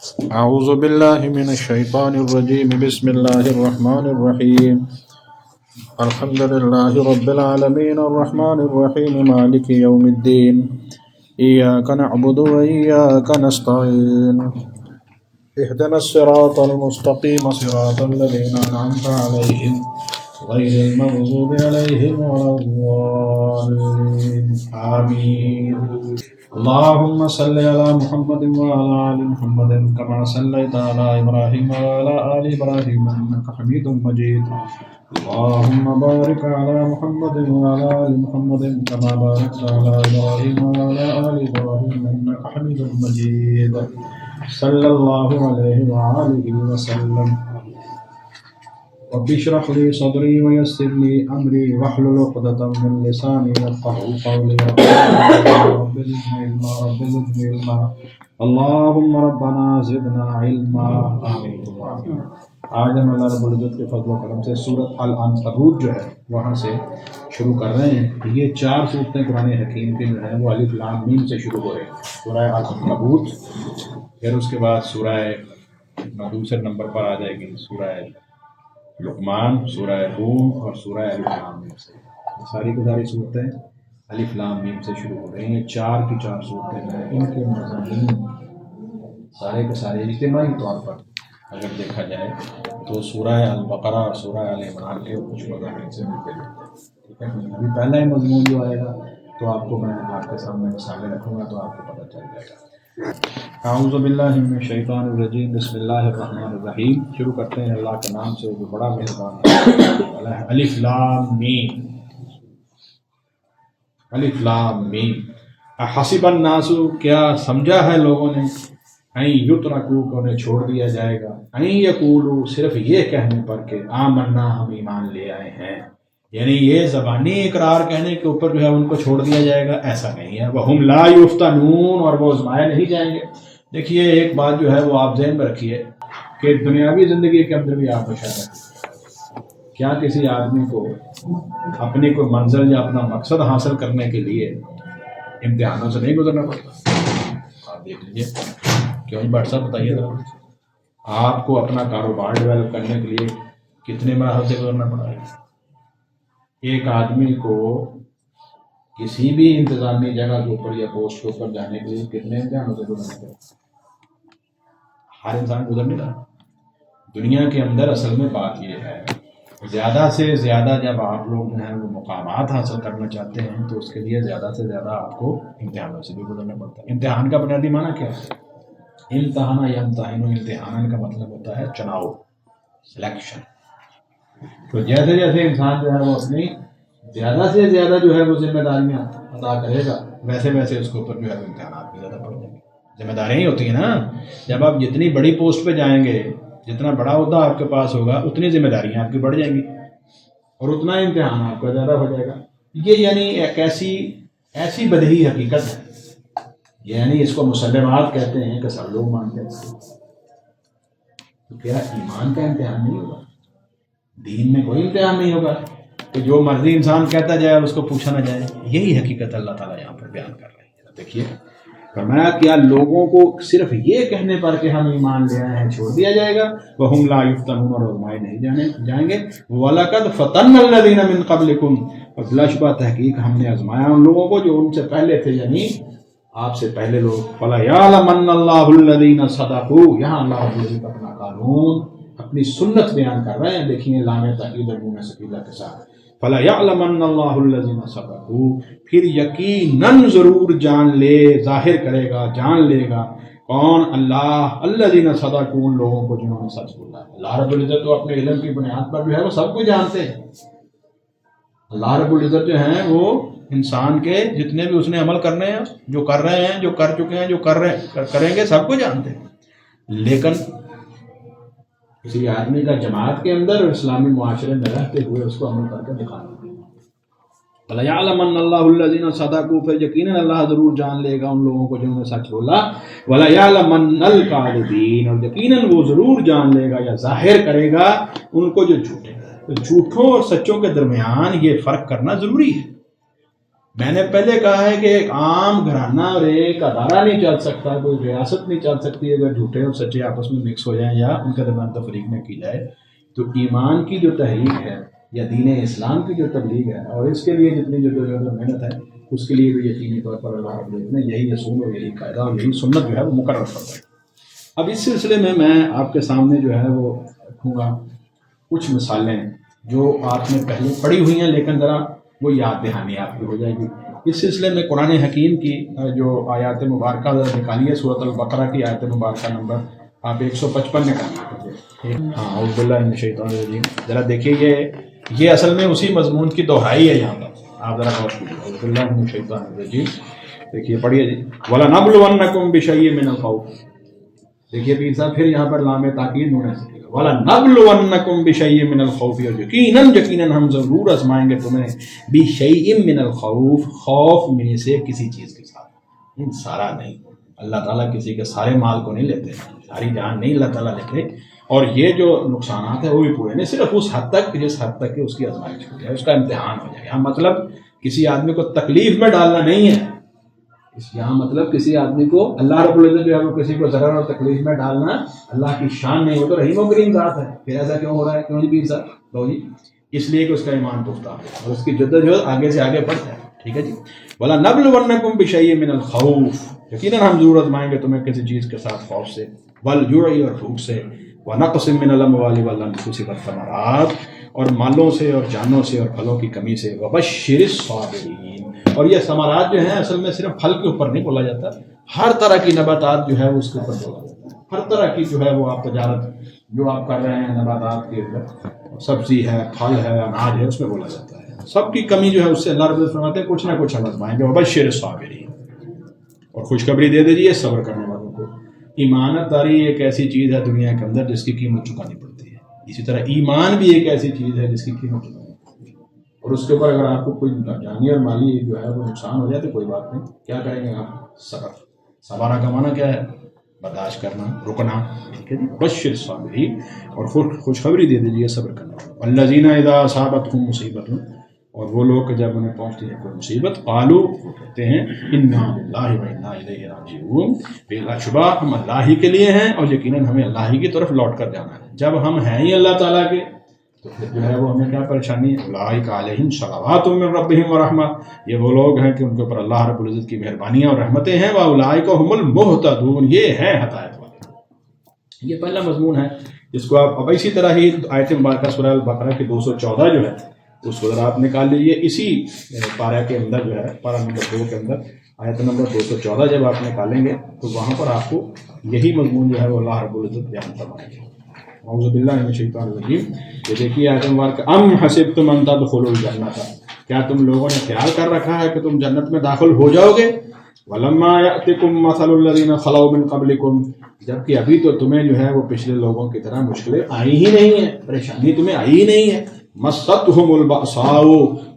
أعوذ بالله من الشيطان الرجيم بسم الله الرحمن الرحيم الحمد لله رب العالمين الرحمن الرحيم مالك يوم الدين إياك نعبد وإياك نستعين اهدنا الصراط المستقيم صراط الذين أنعمت عليهم غير المغضوب عليهم ولا الضالين آمين اللهم صل على محمد وعلى آل محمد كما صليت على إبراهيم وعلى آل إبراهيم إنك حميد مجيد اللهم بارك على محمد وعلى آل محمد كما باركت على إبراهيم وعلى آل إبراهيم إنك حميد مجيد صلى الله عليه وآله وسلم رب اشرح لي صدري ويسر لي أمري واحلل عقدة من لساني يفقهوا قولي رب زدني علما اللهم ربنا زدنا علما آمين۔ آج ہم اللہ رب العزت کے فضل و کرم سے سورۃ العنکبوت جو ہے وہاں سے شروع کر رہے ہیں۔ یہ 4 سورتیں قرآن حکیم کے جو ہیں وہ الف لام میم سے شروع ہو رہے ہیں۔ سورہ العنکبوت، پھر اس کے بعد سورہ دوسرے نمبر پر آ جائے گی سورہ لقمان، سورہ روم اور سورہ الف لام میم سے۔ یہ ساری کی ساری صورتیں الف لام میم سے شروع ہو رہی ہیں۔ 4 کی 4 صورتیں ہیں، ان کے مضامین سارے کے سارے اجتماعی طور پر اگر دیکھا جائے تو سورہ البقرہ اور سورہ آل عمران کے کچھ مضامین سے ملتے ہیں۔ ٹھیک ہے، ابھی پہلا ہی مضمون جو آئے گا تو آپ کو میں آپ کے سامنے مثالیں رکھوں گا تو آپ کو پتہ چل جائے گا۔ اعوذ باللہ من الشیطان الرجیم بسم اللہ الرحمن الرحیم۔ شروع کرتے ہیں اللہ کے نام سے جو بڑا مہربان ہے۔ الف لام میم، الف لام میم۔ احسب الناس، کیا سمجھا ہے لوگوں نے، این یترکو کہ انہیں چھوڑ دیا جائے گا، این یقولو صرف یہ کہنے پر کہ آمنا ہم ایمان لے آئے ہیں، یعنی یہ زبانی اقرار کہنے کے اوپر جو ہے ان کو چھوڑ دیا جائے گا، ایسا نہیں ہے۔ وہم لا یفتنون، اور وہ آزمائے نہیں جائیں گے۔ دیکھیے ایک بات جو ہے وہ آپ ذہن میں رکھیے کہ دنیاوی زندگی کے اندر بھی آپ بشر ہیں۔ کیا کسی آدمی کو اپنی کوئی منزل یا اپنا مقصد حاصل کرنے کے لیے امتحانوں سے نہیں گزرنا پڑتا؟ آپ دیکھ لیجیے، کیوں بٹ صاحب بتائیے ذرا، آپ کو اپنا کاروبار ڈیولپ کرنے کے لیے کتنے مراحل سے گزرنا پڑا ہے؟ ایک آدمی کو کسی بھی انتظامی جگہ کے اوپر یا پوسٹ کے اوپر جانے کے لیے کتنے امتحانوں سے گزرنا پڑا؟ ہر انسان گزر نہیں رہا۔ دنیا کے اندر اصل میں بات یہ ہے، زیادہ سے زیادہ جب آپ لوگ جو ہیں وہ مقامات حاصل کرنا چاہتے ہیں تو اس کے لیے زیادہ سے زیادہ آپ کو امتحانوں سے بھی گزرنا پڑتا ہے۔ امتحان کا بنیادی معنی کیا ہے؟ امتحان یا امتحان کا مطلب ہوتا ہے چناؤ، سلیکشن۔ تو جیسے جیسے انسان جو ہے وہ اپنی زیادہ سے زیادہ جو ہے وہ ذمہ داریاں ادا کرے گا، ویسے ویسے اس کے اوپر جو ہے وہ امتحانات بھی زیادہ پڑ جائیں گے۔ ذمہ داریاں ہی ہوتی ہیں نا، جب آپ جتنی بڑی پوسٹ پہ جائیں گے، جتنا بڑا عہدہ آپ کے پاس ہوگا، اتنی ذمہ داریاں آپ کی بڑھ جائیں گی اور اتنا امتحان آپ کا زیادہ ہو جائے گا۔ یہ یعنی ایک ایسی بدیہی حقیقت ہے، یعنی اس کو مسلمات کہتے ہیں کہ سب لوگ مانتے ہیں۔ تو کیا ایمان کا امتحان نہیں ہوگا؟ دین میں کوئی امتحان نہیں ہوگا کہ جو مرضی انسان کہتا جائے اور اس کو پوچھا نہ جائے؟ یہی حقیقت اللہ تعالیٰ یہاں پر بیان کر رہے ہیں۔ دیکھیے فرمایا کیا لوگوں کو صرف یہ کہنے پر کہ ہم ایمان لے آئے ہیں چھوڑ دیا جائے گا؟ وَهُمْ لَا يُفْتَنُونَ، اور آزمائے نہیں جائیں گے۔ وَلَقَدْ فَتَنَّا الَّذِينَ مِن قَبْلِكُمْ، اور بلا شبہ تحقیق ہم نے آزمایا ان لوگوں کو جو ان سے پہلے تھے، یعنی آپ سے پہلے لوگ۔ فَلَيَعْلَمَنَّ اللَّهُ الَّذِينَ صَدَقُوا، یہاں اللہ رب العزت اپنا قانون، اپنی سنت بیان کر رہے ہیں۔ دیکھیے لام تاکید اور نون ثقیلہ کے ساتھ، فَلَيَعْلَمَنَّ اللَّهُ الَّذِينَ صَدَقُوا، پھر یقیناً ضرور جان لے، ظاہر کرے گا، جان لے گا کون؟ اللہ، الَّذِينَ صَدَقُوا، ان لوگوں کو جنہوں نے سچ بولا۔ اللہ رب العزت تو اپنے علم کی بنیاد پر جو ہے وہ سب کچھ جانتے ہیں۔ اللہ رب العزت جو ہیں وہ انسان کے جتنے بھی اس نے عمل کرنے ہیں، جو کر رہے ہیں، جو کر چکے ہیں، جو کریں گے، سب کو جانتے ہیں۔ لیکن کسی آدمی کا جماعت کے اندر اور اسلامی معاشرے میں رہتے ہوئے اس کو عمل کر کے دکھانا۔ وَلَيَعْلَمَنَّ اللَّهُ الَّذِينَ صَدَقُوا، پھر یقیناً اللہ ضرور جان لے گا ان لوگوں کو جنہوں نے سچ بولا۔ وَلَيَعْلَمَنَّ الْكَاذِبِينَ، اور یقیناً وہ ضرور جان لے گا یا ظاہر کرے گا ان کو جو جھوٹے ہیں۔ تو جھوٹوں اور سچوں کے درمیان یہ فرق کرنا ضروری ہے۔ میں نے پہلے کہا ہے کہ ایک عام گھرانہ اور ایک ادارہ نہیں چل سکتا، کوئی ریاست نہیں چل سکتی اگر جھوٹے اور سچے آپس میں مکس ہو جائیں یا ان کے درمیان تفریق نہ کی جائے۔ تو ایمان کی جو تحریک ہے یا دین اسلام کی جو تبلیغ ہے، اور اس کے لیے جتنی جو محنت ہے، اس کے لیے بھی یقینی طور پر اللہ رب العزت نے یہی اصول اور یہی قاعدہ اور یہی سنت جو ہے وہ مقرر فرمائی۔ اب اس سلسلے میں آپ کے سامنے جو ہے وہ رکھوں گا کچھ مثالیں جو آپ نے پہلے پڑھی ہوئی ہیں، لیکن ذرا وہ یاد دہانی آپ کی ہو جائے گی۔ اس سلسلے میں قرآن حکیم کی جو آیات مبارکہ نکالیے، سورۃ البقرہ کی آیت مبارکہ نمبر آپ 155 نکالیے۔ ہاں اعوذ باللہ من الشیطان الرجیم، ذرا دیکھیے یہ اصل میں اسی مضمون کی دہرائی ہے یہاں پر، آپ ذرا غور کیجیے۔ اعوذ باللہ من الشیطان الرجیم، دیکھیے پڑھیے جی۔ وَلَنَبْلُوَنَّكُمْ بِشَيْءٍ مِّنَ الْخَوْفِ، دیکھیے پیر صاحب پھر یہاں پر لام تاکید ہونے سے وَلَنَبْلُوَنَّكُمْ بِشَيْءٍ مِّنَ الْخَوْفِ، اور یقیناً ہم ضرور آزمائیں گے تمہیں بِشَيْءٍ مِّنَ الْخَوْفِ، خوف میں سے کسی چیز کے ساتھ، سارا نہیں۔ اللہ تعالیٰ کسی کے سارے مال کو نہیں لیتے، ساری جان نہیں اللہ تعالیٰ لیتے، اور یہ جو نقصانات ہیں وہ بھی پورے نہیں، صرف اس حد تک جس حد تک کہ اس کی آزمائش ہو جائے، اس کا امتحان ہو جائے۔ مطلب کسی آدمی کو تکلیف میں ڈالنا نہیں ہے، یہاں مطلب کسی آدمی کو اللہ رب العزت جو ہے وہ کسی کو ضرر اور تکلیف میں ڈالنا اللہ کی شان نہیں، وہ تو رحیم و کریم ذات ہے، پھر ایسا کیوں ہو رہا ہے؟ کیوں جی پیر صاحب؟ لو جی، اس لیے کہ اس کا ایمان پختہ ہے اور اس کی جدوجہد آگے سے آگے بڑھتا ہے، ٹھیک ہے جی۔ وَلَنَبْلُوَنَّكُمْ بِشَيْءٍ مِّنَ الْخَوْفِ، یقیناً ہم ضرور آزمائیں گے تمہیں کسی چیز کے ساتھ خوف سے، وَالْجُوعِ اور بھوک سے، وَنَقْصٍ مِّنَ الْأَمْوَالِ وَالْأَنفُسِ وَالثَّمَرَاتِ اور مالوں سے اور جانوں سے اور پھلوں کی کمی سے، وَبَشِّرِ الصَّابِرِينَ، اور یہ ثمرات جو ہیں اصل میں صرف پھل کے اوپر نہیں بولا جاتا، ہر طرح کی نباتات جو ہے وہ اس کے اوپر بولا جاتا ہے، ہر طرح کی جو ہے وہ آپ تجارت جو آپ کر رہے ہیں نباتات کے اوپر، سبزی ہے، پھل ہے، اناج ہے، اس میں بولا جاتا ہے، سب کی کمی جو ہے اس سے اللہ رب العزت فرماتے ہیں کچھ نہ کچھ ہم آزمائیں گے، وبشر الصابرین، اور خوشخبری دے دیجیے صبر کرنے والوں کو۔ ایمانت داری ایک ایسی چیز ہے دنیا کے اندر جس کی قیمت چکانی پڑتی ہے، اسی طرح ایمان بھی ایک ایسی چیز ہے جس کی قیمت چکانی پڑتی ہے، اور اس کے اوپر اگر آپ کو کوئی جانی اور مالی جو ہے وہ نقصان ہو جائے تو کوئی بات نہیں، کیا کریں گے آپ؟ صبر۔ صبر کا معنی کیا ہے؟ برداشت کرنا، رکنا، ٹھیک ہے جی۔ بشر الصابرین، اور خوشخبری دے دیجیے صبر کرنا۔ والذین اذا اصابتهم مصیبۃ، اور وہ لوگ جب انہیں پہنچتی ہے کوئی مصیبت، قالوا، وہ کہتے ہیں انا للہ و انا الیہ راجعون، بلا شبہ ہم اللہ ہی کے لیے ہیں اور یقیناً ہمیں اللہ ہی کی طرف لوٹ کر جانا ہے۔ جب ہم ہیں ہی اللہ تعالیٰ کے تو پھر جو ہے وہ ہمیں کیا پریشانی ہے؟ اولئک علیہم صلوات من ربہم ورحمہ، یہ وہ لوگ ہیں کہ ان کے اوپر اللہ رب العزت کی مہربانیاں اور رحمتیں ہیں، واولئک هم المہتدون، یہ ہیں ہدایت والے۔ یہ پہلا مضمون ہے جس کو آپ اب اسی طرح ہی آیت مبارکہ سورہ البقرہ کی 214 جو ہے اس کو ذرا آپ نکال لیجیے، اسی پارہ کے اندر جو ہے پارہ نمبر 2 کے اندر آیت نمبر 214 جب آپ نکالیں گے تو وہاں پر آپ کو یہی مضمون جو ہے وہ اللہ رب العزت بیان فرمائیں گے۔ اعوذ باللہ من الشیطان الرجیم، یہ دیکھیے آیت مبارکہ، ام حسبتم ان تدخلوا الجنۃ، کیا تم لوگوں نے خیال کر رکھا ہے کہ تم جنت میں داخل ہو جاؤ گے؟ ولما یأتکم مثل الذین خلوا من قبلکم، جبکہ ابھی تو تمہیں جو ہے وہ پچھلے لوگوں کی طرح مشکلیں آئی ہی نہیں ہیں، پریشانی تمہیں آئی ہی نہیں ہے۔ مستہم البأساء،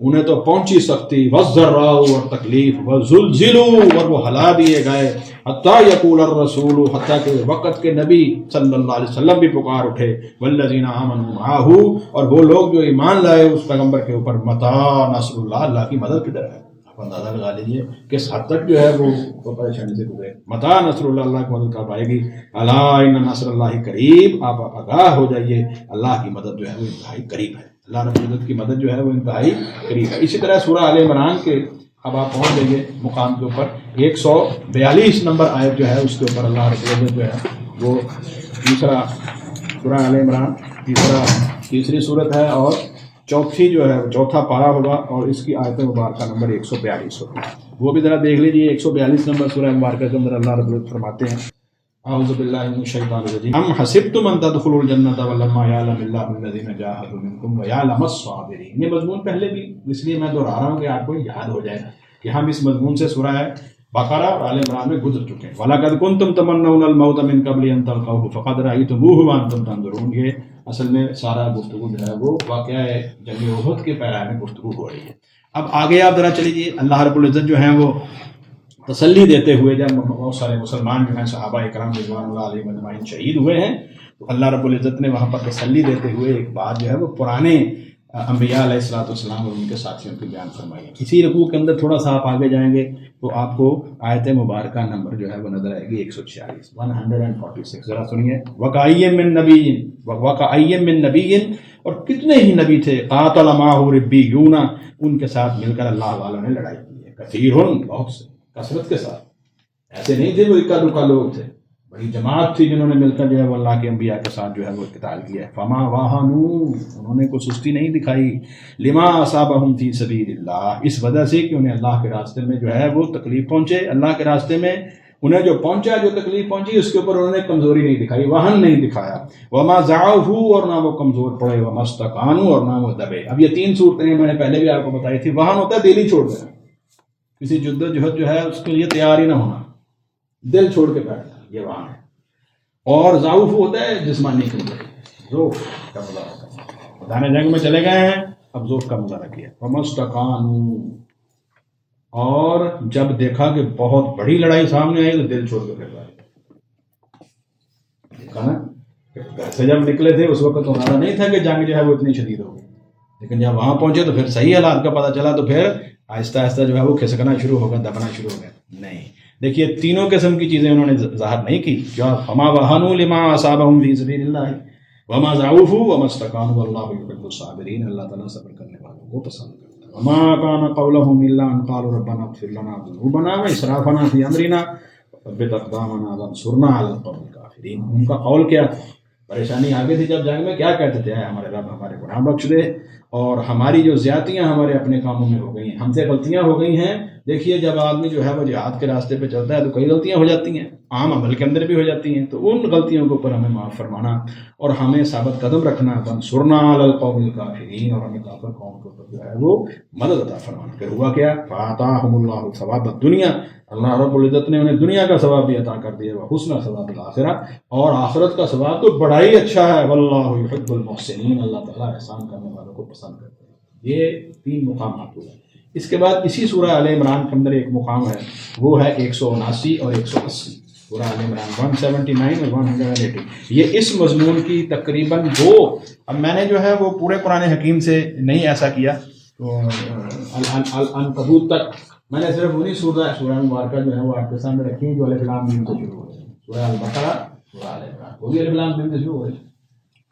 انہیں تو پہنچی سختی، والضراء، اور تکلیف، وزلزلوا، اور وہ ہلا دیے گئے، حتیٰ یقول الرسول، حتیٰ کہ وقت کے نبی صلی اللہ علیہ وسلم بھی پکار اٹھے، والذین آمنوا معہ، اور وہ لوگ جو ایمان لائے اس پیغمبر کے اوپر، متی نصر اللہ، اللہ کی مدد کدھر ہے؟ آپ اندازہ لگا لیجیے کس حد تک جو ہے وہ پریشانی سے گزرے۔ متی نصر اللہ، اللہ کی مدد کب آئے گی؟ الا ان نصر اللہ قریب، آپ آگاہ ہو جائیے اللہ کی مدد جو ہے وہ انتہائی قریب ہے، اللہ رب العزت کی مدد جو ہے وہ انتہائی قریب ہے۔ اسی طرح سورہ آل عمران کے اب آپ پہنچ جائیے مقام کے اوپر، 142 نمبر آیت جو ہے اس کے اوپر اللہ رب العزت جو ہے وہ تیسرا، سورہ آل عمران تیسری صورت ہے اور چوتھی جو ہے چوتھا پارہ ہوگا، اور اس کی آیت مبارکہ نمبر 142 ہوگا، وہ بھی ذرا دیکھ لیجیے۔ 142 نمبر سورہ مبارکہ کے اندر اللہ رب العزت فرماتے ہیں، اعوذ باللہ من الشیطان الرجیم، ام حسبتم ان تدخلوا الجنۃ ولما یعلم اللہ الذین جاہدوا منکم ویعلم الصابرین۔ یہ مضمون پہلے بھی اس لیے میں دہرا رہا ہوں کہ آپ کو یاد ہو جائے کہ ہم اس مضمون سے سورہ بقرہ اور آل عمران میں گزر چکے ہیں۔ وَلَقَدْ كُنْتُمْ تَمَنَّوْنَ الْمَوْتَ مِنْ قَبْلِ أَنْ تَلْقَوْهُ فَقَدْ رَأَيْتُمُوهُ وَأَنْتُمْ تَنظُرُونَ، یہ اصل میں سارا گفتگو جو ہے وہ واقعہ جنگ احد کے پیرا میں گفتگو ہو رہی ہے۔ اب آگے آپ ذرا چلیے، اللہ رب العزت جو ہیں وہ تسلی دیتے ہوئے، جب بہت سارے مسلمان جو ہیں صحابہ اکرام رضوان اللہ علیہم اجمعین شہید ہوئے ہیں تو اللہ رب العزت نے وہاں پر تسلی دیتے ہوئے ایک بات جو ہے وہ پرانے انبیاء علیہ الصلوۃ والسلام اور ان کے ساتھیوں کی بیان فرمائی ہے۔ اسی رکوع کے اندر تھوڑا سا آپ آگے جائیں گے تو آپ کو آیت مبارکہ نمبر جو ہے وہ نظر آئے گی 146 146، ذرا سنیے۔ وَكَأَيٍّ مِّن نَبِيٍّ، اور کتنے ہی نبی تھے، قاتل معه ربیون، ان کے ساتھ مل کر اللہ والوں نے لڑائی کی ہے، کثیرن، بہت سے، کثرت کے ساتھ، ایسے نہیں تھے وہ اکا دکا لوگ تھے، بڑی جماعت تھی جنہوں نے مل کر جو ہے وہ اللہ کے انبیاء کے ساتھ جو ہے وہ قتال کیا ہے۔ فما واہنوا، انہوں نے کوئی سستی نہیں دکھائی، لما اصابہم فی سبیل اللہ، اس وجہ سے کہ انہیں اللہ کے راستے میں جو ہے وہ تکلیف پہنچے، اللہ کے راستے میں انہیں جو پہنچا، جو تکلیف پہنچی، اس کے اوپر انہوں نے کمزوری نہیں دکھائی، وہن نہیں دکھایا، وما ضعفوا، اور نہ وہ کمزور پڑے، وما استکانوا، اور نہ وہ دبے۔ اب یہ تین صورتیں میں نے پہلے بھی آپ کو بتائی تھی۔ وہن ہوتا ہے دل ہی چھوڑ دینا، کسی جدوجہد جو ہے اس کے لیے تیار ہی نہ ہونا، دل چھوڑ کے بیٹھنا، یہ وہن ہے۔ اور ضعف ہوتا ہے جسمانی کمزوری، ذوف کا مظاہرہ، میدان جنگ میں چلے گئے ہیں، اب ذوف کا مظاہرہ کیا۔ وما استکانوا، اور جب دیکھا کہ بہت بڑی لڑائی سامنے آئی تو دل چھوڑ کے پھر آئے، دیکھا نا، ایسے جب نکلے تھے اس وقت تو ہمارا نہیں تھا کہ جنگ جو ہے وہ اتنی شدید ہوگی، لیکن جب وہاں پہنچے تو پھر صحیح حالات کا پتہ چلا، تو پھر آہستہ آہستہ جو ہے وہ کھسکنا شروع ہو گیا، دبنا شروع ہو گیا۔ نہیں، دیکھیے تینوں قسم کی چیزیں انہوں نے ظاہر نہیں کی، جو فما وہنوا لما اصابہم فی سبیل اللہ وما ضعفوا وما استکانوا واللہ یحب الصابرین، اللہ تعالیٰ صبر کرنے والوں کو پسند کرتا ہے۔ وما كان قولهم الا ان قالوا ربنا اغفر لنا ذنوبنا واسرافنا في امرنا وثبت اقدامنا وانصرنا على القوم الكافرین، ان کا قول کیا تھا؟ پریشانی آگے تھی جب جنگ میں، کیا کہتے تھے؟ اے ہمارے رب ہمارے گناہ بخش دے، اور ہماری جو زیادتیاں ہمارے اپنے کاموں میں ہو گئی ہیں، ہم سے غلطیاں ہو گئی ہیں۔ دیکھیے جب آدمی جو ہے وہ جہاد کے راستے پہ چلتا ہے تو کئی غلطیاں ہو جاتی ہیں، عام عمل کے اندر بھی ہو جاتی ہیں، تو ان غلطیوں کے اوپر ہمیں معاف فرمانا اور ہمیں ثابت قدم رکھنا، وانصرنا علی القوم الکافرین، اور ہمیں کافر قوم کے اوپر جو ہے وہ مدد عطا فرمانا۔ پھر ہوا کیا؟ فآتاہم اللہ ثواب الدنیا، اللہ رب العزت نے انہیں دنیا کا ثواب بھی عطا کر دیا، وحسن ثواب الآخرہ، اور آخرت کا ثواب تو بڑا ہی اچھا ہے، واللہ یحب المحسنین، اللہ تعالیٰ احسان کرنے والوں کو پسند کرتے ہیں۔ یہ تین مقامات ہوئے۔ اس کے بعد اسی سورہ آل عمران کے اندر ایک مقام ہے، وہ ہے 179 اور 180، سورہ آل عمران 179 اور 180۔ یہ اس مضمون کی تقریباً دو، اب میں نے جو ہے وہ پورے قرآن حکیم سے نہیں ایسا کیا، تو العنکبوت تک میں نے صرف انہی سورہ مبارکہ جو ہے وہ آپ کے سامنے رکھی ہیں جو الف لام میم سے شروع ہوئی ہیں، سورہ البقرہ، سورہ آل عمران، وہ بھی الف لام میم سے شروع ہوئی۔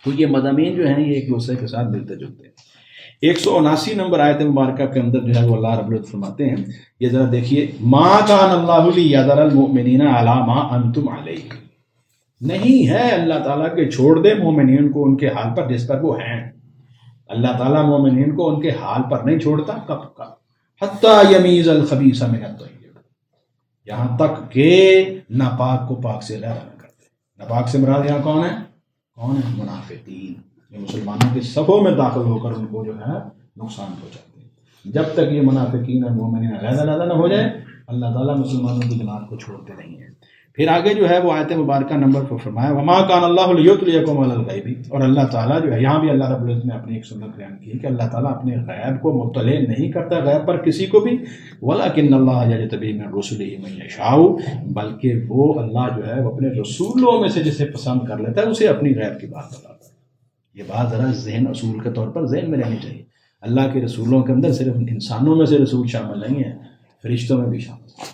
تو یہ مضامین جو ہیں یہ ایک دوسرے کے ساتھ ملتے جلتے ہیں۔ 179 نمبر آیت مبارکہ کے اندر جو ہے وہ اللہ رب العزت فرماتے ہیں، یہ ذرا دیکھیے، ما کان اللہ لیذر المؤمنین علی ما انتم علیہ، نہیں ہے اللہ تعالیٰ کہ چھوڑ دے مومنین کو ان کے حال پر جس پر وہ ہیں، اللہ تعالیٰ مومنین کو ان کے حال پر نہیں چھوڑتا، کب کا، حتی یمیز الخبیث من الطیب، یہاں تک کہ ناپاک کو پاک سے علیحدہ نہ کرتے۔ ناپاک سے مراد یہاں کون ہے؟ کون ہے؟ منافقین، یہ مسلمانوں کے صفوں میں داخل ہو کر ان کو جو ہے نقصان پہنچاتے ہیں۔ جب تک یہ منافقین اور مومنین علیحدہ نہ ہو جائے، اللہ تعالیٰ مسلمانوں کی جماعت کو چھوڑتے نہیں ہیں۔ پھر آگے جو ہے وہ آیت مبارکہ نمبر کو فرمایا، وما کان اللہ لیطلعکم علی الغیب، اور اللہ تعالیٰ جو ہے، یہاں بھی اللہ رب العزت نے اپنی ایک سنت بیان کی کہ اللہ تعالیٰ اپنے غیب کو مطلع نہیں کرتا غیب پر کسی کو بھی، ولکن اللہ یجتبی من رسلہ من یشاء، بلکہ وہ اللہ جو ہے وہ اپنے رسولوں میں سے جسے پسند کر لیتا ہے اسے اپنی غیب کی بات بتاتا ہے۔ یہ بات ذرا ذہن اصول کے طور پر ذہن میں رہنی چاہیے، اللہ کے رسولوں کے اندر صرف انسانوں میں سے رسول شامل نہیں ہے، فرشتوں میں بھی شامل ہے۔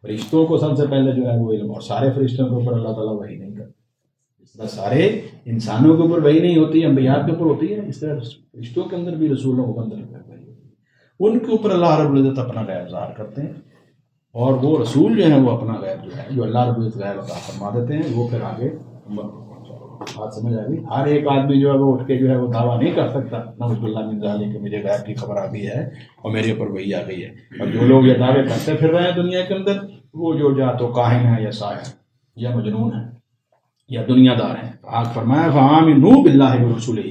فرشتوں کو سب سے پہلے جو ہے وہ علم، اور سارے فرشتوں کے اوپر اللہ تعالیٰ وحی نہیں کرتا، جس طرح سارے انسانوں کے اوپر وحی نہیں ہوتی ہے، انبیاء کے اوپر ہوتی ہے، اس طرح فرشتوں کے اندر بھی رسولوں کے اندر وحی ہوتی ہے، ان کے اوپر اللہ رب العزت اپنا غیب ظاہر کرتے ہیں، اور وہ رسول جو ہیں وہ اپنا غیب جو ہے جو اللہ رب العزت غیب عطا فرما دیتے ہیں، وہ پھر آگے بات سمجھ آ گئی۔ ہر ایک آدمی جو ہے وہ اٹھ کے جو ہے وہ دعویٰ نہیں کر سکتا نعوذ باللہ من ذالک کہ مجھے غیب کی خبر آ گئی ہے اور میرے اوپر وہی آ گئی ہے، اور جو لوگ یہ دعوے کرتے پھر رہے ہیں دنیا کے اندر، وہ جو یا تو کاہن ہے یا ساحر یا مجنون ہے یا دنیا دار ہیں۔ آگ فرمایا فآمنوا باللہ ورسولہ،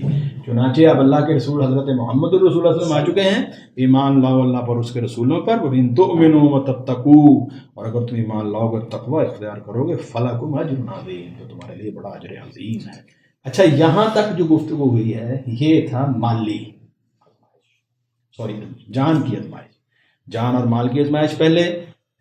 چنانچہ اب اللہ کے رسول حضرت محمد الرسول صلی اللہ علیہ وسلم آ چکے ہیں، ایمان لاؤ اللہ پر، اس کے رسولوں پر، وَإِن تُؤْمِنُوا وَتَتَّقُوا، اور اگر تم ایمان لاؤ گے تقوی اختیار کرو گے، فَلَكُمْ أَجْرٌ عَظِيمٌ، تو تمہارے لیے بڑا اجر عظیم ہے۔ اچھا، یہاں تک جو گفتگو ہوئی ہے یہ تھا مالی، جان کی آزمائش، جان اور مال کی آزمائش پہلے،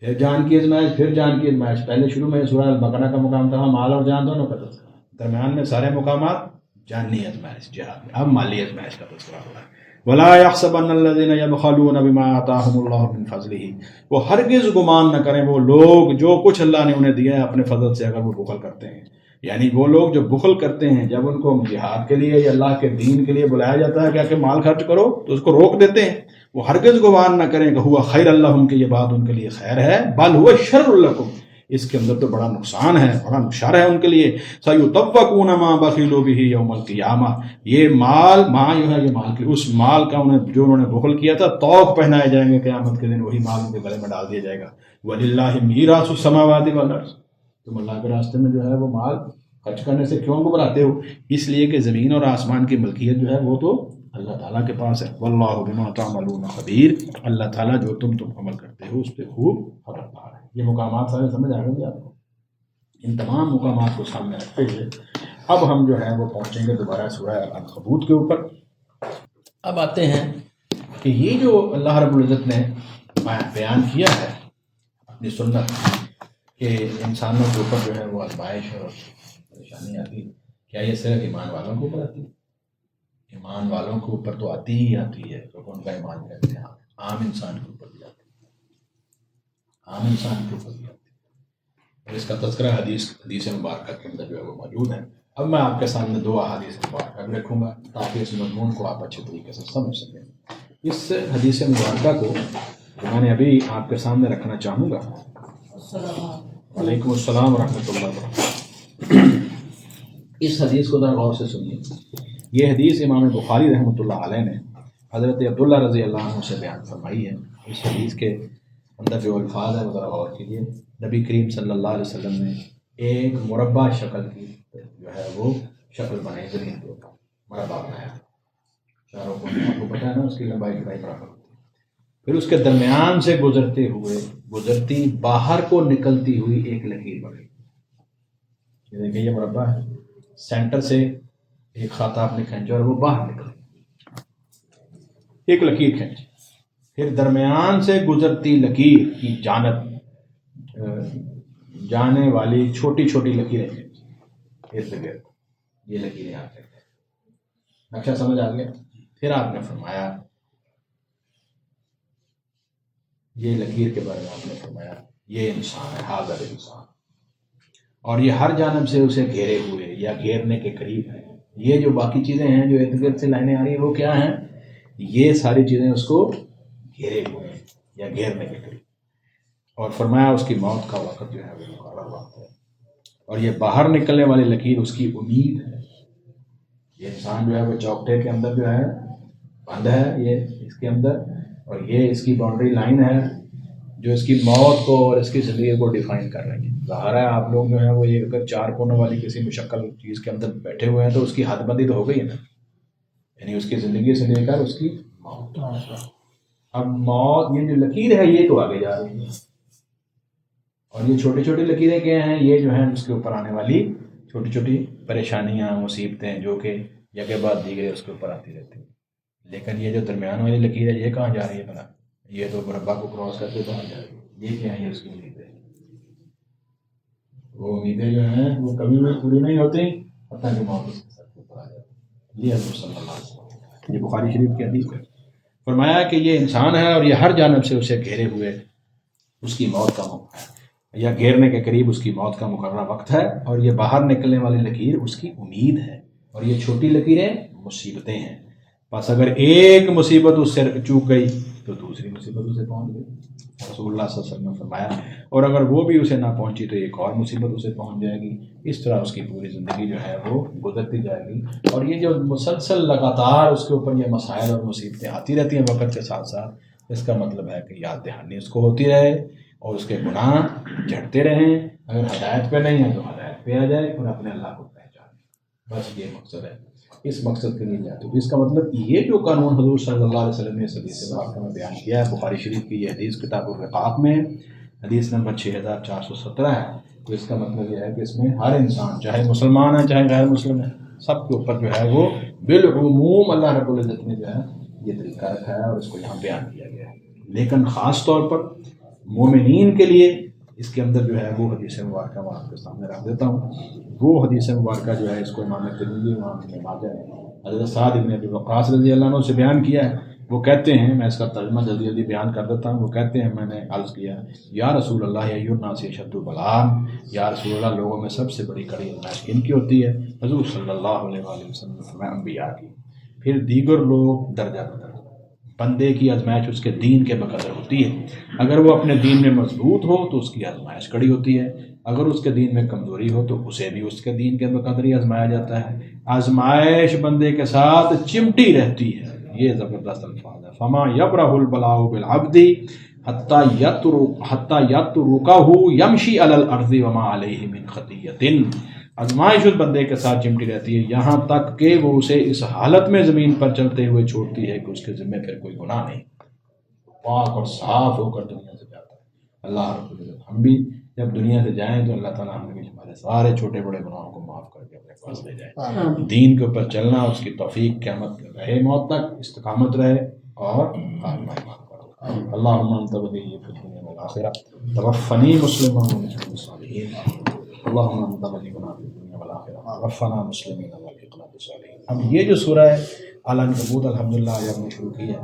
پھر جان کی آزمائش، پھر جان کی آزمائش۔ پہلے شروع میں سورہ البقرہ کا مقام تھا مال اور جان دونوں کا تذکرہ، درمیان میں سارے مقامات جانی ازمائش جہاد میں، اب مالی ازمائش کا تذکرہ ہو رہا ہے. وَلَا يَحْسَبَنَّ الَّذِينَ يَبْخَلُونَ بِمَا آتَاهُمُ اللَّهُ مِنْ فَضْلِهِ، وہ ہرگز گمان نہ کریں وہ لوگ جو کچھ اللہ نے انہیں دیا ہے اپنے فضل سے، اگر وہ بخل کرتے ہیں. یعنی وہ لوگ جو بخل کرتے ہیں جب ان کو جہاد کے لیے یا اللہ کے دین کے لیے بلایا جاتا ہے کہ مال خرچ کرو تو اس کو روک دیتے ہیں. وہ ہرگز گمان نہ کریں کہ ہوا خیر اللہم، کہ یہ بات ان کے لیے خیر ہے، بل ہوا شر لکم، اس کے اندر تو بڑا نقصان ہے، بڑا شر ہے ان کے لیے. سیطوقون ما بخلوا به یوم القیامہ، یہ مال جو ہے، یہ مال کی اس مال کا جو انہوں نے بخل کیا تھا توق پہنائے جائیں گے قیامت کے دن، وہی مال ان کے گلے میں ڈال دیا جائے گا. وللہ میراث السماوات والارض، تم اللہ کے راستے میں جو ہے وہ مال خرچ کرنے سے کیوں گھبراتے ہو؟ اس لیے کہ زمین اور آسمان کی ملکیت جو ہے وہ تو اللہ تعالیٰ کے پاس ہے. واللہ بما تعملون خبیر، اللہ تعالیٰ جو تم عمل کرتے ہو اس پہ خوب خبردار ہے. یہ مقامات سارے سمجھ آ گئے آپ کو؟ ان تمام مقامات کو سامنے رکھتے ہوئے اب ہم جو ہے وہ پہنچیں گے دوبارہ سورہ العنکبوت کے اوپر. اب آتے ہیں کہ یہ جو اللہ رب العزت نے بیان کیا ہے اپنی سنت کہ انسانوں کے اوپر جو ہے وہ آزمائش اور پریشانی آتی، کیا یہ صرف ایمان والوں کے اوپر آتی ہے؟ ایمان والوں کے اوپر تو آتی ہی آتی ہے کیونکہ ان کا ایمان کرتے ہیں. عام انسان کے اوپر بھی آتی ہے، عام انسان کے اوپر بھی آتی ہے، اور اس کا تذکرہ حدیث مبارکہ کے اندر جو ہے وہ موجود ہے. اب میں آپ کے سامنے 2 احادیث مبارکہ رکھوں گا تاکہ اس مضمون کو آپ اچھے طریقے سے سمجھ سکیں. اس حدیث مبارکہ کو جو میں نے ابھی آپ کے سامنے رکھنا چاہوں گا. وعلیکم السلام ورحمۃ اللہ وبرکاتہ. اس حدیث کو ذرا غور سے سنیے. یہ حدیث امام بخاری رحمۃ اللہ علیہ نے حضرت عبداللہ رضی اللہ عنہ سے بیان فرمائی ہے. اس حدیث کے اندر جو الفاظ ہیں وہ ذرا غور کیجیے. نبی کریم صلی اللہ علیہ وسلم نے ایک مربع شکل کی جو ہے وہ شکل بنائی، زمین کے اوپر مربع بنایا، چاروں کو آپ کو پتہ ہے نا اس کی لمبائی چوڑائی برابر ہوتی ہے. پھر اس کے درمیان سے گزرتی باہر کو نکلتی ہوئی ایک لکیر بڑھی. یہ دیکھیں یہ مربع ہے، سینٹر سے ایک خط آپ نے کھینچا اور وہ باہر نکل ایک لکیر کھینچی. پھر درمیان سے گزرتی لکیر کی جانب جانے والی چھوٹی چھوٹی لکیریں کھینچی ارد گرد. یہ لکیریں آپ دیکھتے ہیں، اچھا سمجھ آ گیا. پھر آپ نے فرمایا یہ لکیر کے بارے میں آپ نے فرمایا یہ انسان ہے، حاضر انسان، اور یہ ہر جانب سے اسے گھیرے ہوئے یا گھیرنے کے قریب ہے. یہ جو باقی چیزیں ہیں جو ارد گرد سے لائنیں آ رہی ہیں وہ کیا ہیں؟ یہ ساری چیزیں اس کو گھیرے ہوئے ہیں یا گھیرنے کے قریب. اور فرمایا اس کی موت کا وقت جو ہے وہ مقرر وقت ہے، اور یہ باہر نکلنے والی لکیر اس کی امید ہے. یہ انسان جو ہے وہ چوکٹے کے اندر جو ہے بند ہے، یہ اس کے اندر، اور یہ اس کی باؤنڈری لائن ہے جو اس کی موت کو اور اس کی زندگی کو ڈیفائن کر رہی ہے. ظاہر ہے آپ لوگ جو ہے وہ یہ اگر 4 کونوں والی کسی مشکل چیز کے اندر بیٹھے ہوئے ہیں تو اس کی حد بندی تو ہو گئی ہے نا، یعنی اس کی زندگی سے لے کر اس کی موت. اب موت یہ جو لکیر ہے یہ تو آگے جا رہی ہے، اور یہ چھوٹی چھوٹی لکیریں کیا ہیں؟ یہ جو ہیں اس کے اوپر آنے والی چھوٹی چھوٹی پریشانیاں، مصیبتیں جو کہ یکے بعد دیگرے اس کے اوپر آتی رہتی ہیں. لیکن یہ جو درمیان والی لکیر ہے یہ کہاں جا رہی ہے بنا؟ یہ تو مربع کو کراس کر کے باہر جا رہی ہے. یہ کیا ہے؟ اس کی امیدیں. وہ امیدیں جو ہیں وہ کبھی بھی پوری نہیں ہوتی حتیٰ کہ موت اس کے ساتھ اوپر آ جاتی. یہ حضرت صلی اللہ علیہ وسلم، یہ بخاری شریف کی حدیث ہے. فرمایا کہ یہ انسان ہے اور یہ ہر جانب سے اسے گھیرے ہوئے اس کی موت کا موقع ہے، یا گھیرنے کے قریب اس کی موت کا مقررہ وقت ہے، اور یہ باہر نکلنے والی لکیر اس کی امید ہے، اور یہ چھوٹی لکیریں مصیبتیں ہیں. بس اگر ایک مصیبت اس سے چوک گئی تو دوسری مصیبت اسے پہنچ گئی. رسول اللہ صلی اللہ علیہ وسلم نے فرمایا اور اگر وہ بھی اسے نہ پہنچی تو ایک اور مصیبت اسے پہنچ جائے گی. اس طرح اس کی پوری زندگی جو ہے وہ گزرتی جائے گی. اور یہ جو مسلسل لگاتار اس کے اوپر یہ مسائل اور مصیبتیں آتی رہتی ہیں وقت کے ساتھ ساتھ، اس کا مطلب ہے کہ یاد دہانی اس کو ہوتی رہے اور اس کے گناہ جھڑتے رہیں. اگر ہدایت پہ نہیں ہے تو ہدایت پہ آ جائے اور اپنے اللہ کو پہچانے. بس یہ مقصد ہے، اس مقصد کے لیے جاتے. تو اس کا مطلب یہ جو قانون حضور صلی اللہ علیہ وسلم نے اس حدیث مبارکہ میں بیان کیا ہے، بخاری شریف کی یہ حدیث کتاب الرقاق میں حدیث نمبر 6417 ہے. تو اس کا مطلب یہ ہے کہ اس میں ہر انسان چاہے مسلمان ہے چاہے غیر مسلم ہے سب کے اوپر جو ہے وہ بالعموم اللہ رب العزت نے جو ہے یہ طریقہ رکھا ہے اور اس کو یہاں بیان کیا گیا ہے. لیکن خاص طور پر مومنین کے لیے اس کے اندر جو ہے وہ حدیث مبارکہ میں آپ کے سامنے رکھ دیتا ہوں. وہ حدیث مبارکہ جو ہے اس کو امام ترمذی، امام ابن ماجہ نے حضرت سعد بن ابی وقاص رضی اللہ عنہ سے بیان کیا ہے. وہ کہتے ہیں، میں اس کا ترجمہ جلدی جلدی بیان کر دیتا ہوں. وہ کہتے ہیں میں نے عرض کیا یا رسول اللہ ای الناس اشد بلاء، یا رسول اللہ لوگوں میں سب سے بڑی کڑی آزمائش کن کی ہوتی ہے؟ حضور صلی اللہ علیہ وآلہ وسلم نے فرمایا انبیاء کی، پھر دیگر لوگ درجہ بدر. بندے کی آزمائش اس کے دین کے بقدر ہوتی ہے. اگر وہ اپنے دین میں مضبوط ہو تو اس کی آزمائش کڑی ہوتی ہے، اگر اس کے دین میں کمزوری ہو تو اسے بھی اس کے دین کے بقدر ہی آزمایا جاتا ہے. آزمائش بندے کے ساتھ چمٹی رہتی ہے. یہ زبردست الفاظ ہے. فما یبرح البلاء بالعبد حتی یترکہ یمشی علی الارض وما علیہ من خطیۃ. آزمائش اس بندے کے ساتھ چمٹی رہتی ہے یہاں تک کہ وہ اسے اس حالت میں زمین پر چلتے ہوئے چھوڑتی ہے کہ اس کے ذمہ پھر کوئی گناہ نہیں، پاک اور صاف ہو کر دنیا سے جاتا ہے. اللہ رب العزت ہم بھی جب دنیا سے جائیں تو اللہ تعالیٰ ہمیں ہمارے سارے چھوٹے بڑے گناہوں کو معاف کر کے اپنے پاس لے جائے. دین کے اوپر چلنا، اس کی توفیق قیامت رہے، موت تک استقامت رہے اور خاتمہ ایمان کرو. اللہم انت ولی فی الدنیا والآخرہ توفنی مسلما ومسلم الصالحین. اللہم انت ولینا فی الدنیا والآخرہ توفنا مسلمین والحقنا بالصالحین. اب یہ جو سورہ ہے العنکبوت الحمدللہ آیات میں شروع کی ہے،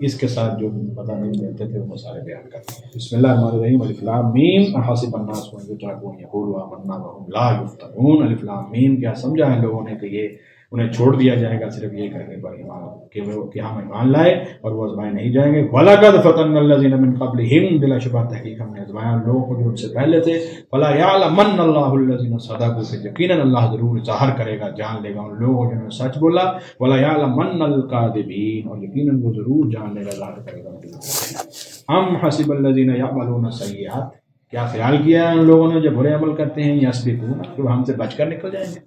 اس کے ساتھ جو پتہ نہیں ملتے تھے وہ سارے بیان کرتے ہیں. بسم اللہ الرحمن الرحیم. الف لام میم احسب الناس ان یترکوا ان یقولوا آمنا وهم لا یفتنون. الف لام میم، کیا سمجھا ہے لوگوں نے کہ یہ انہیں چھوڑ دیا جائے گا صرف یہ کہنے پر ایمان کہ ہم ایمان لائے اور وہ آزمائے نہیں جائیں گے. وَلَقَدْ فَتَنَّا الَّذِينَ مِن قَبْلِهِمْ، بلا شبہ تحقیق ہم نے آزمایا لوگوں کو جو ان سے پہلے تھے. فَلَا يَعْلَمَنَّ اللَّهُ الَّذِينَ صَدَقُوا، کہ یقیناً اللہ ضرور ظاہر کرے گا، جان لے گا ان لوگوں جنہوں نے سچ بولا. وَلَا يَعْلَمَنَّ الْكَاذِبِينَ، اور یقیناً وہ ضرور جان لے گا، ظاہر کرے گا. أَمْ حَسِبَ الَّذِينَ يَعْمَلُونَ السَّيِّئَاتِ، کیا خیال کیا ہے ان لوگوں نے جو برے عمل کرتے ہیں، یسبقون، کہ وہ ہم سے بچ کر نکل جائیں گے.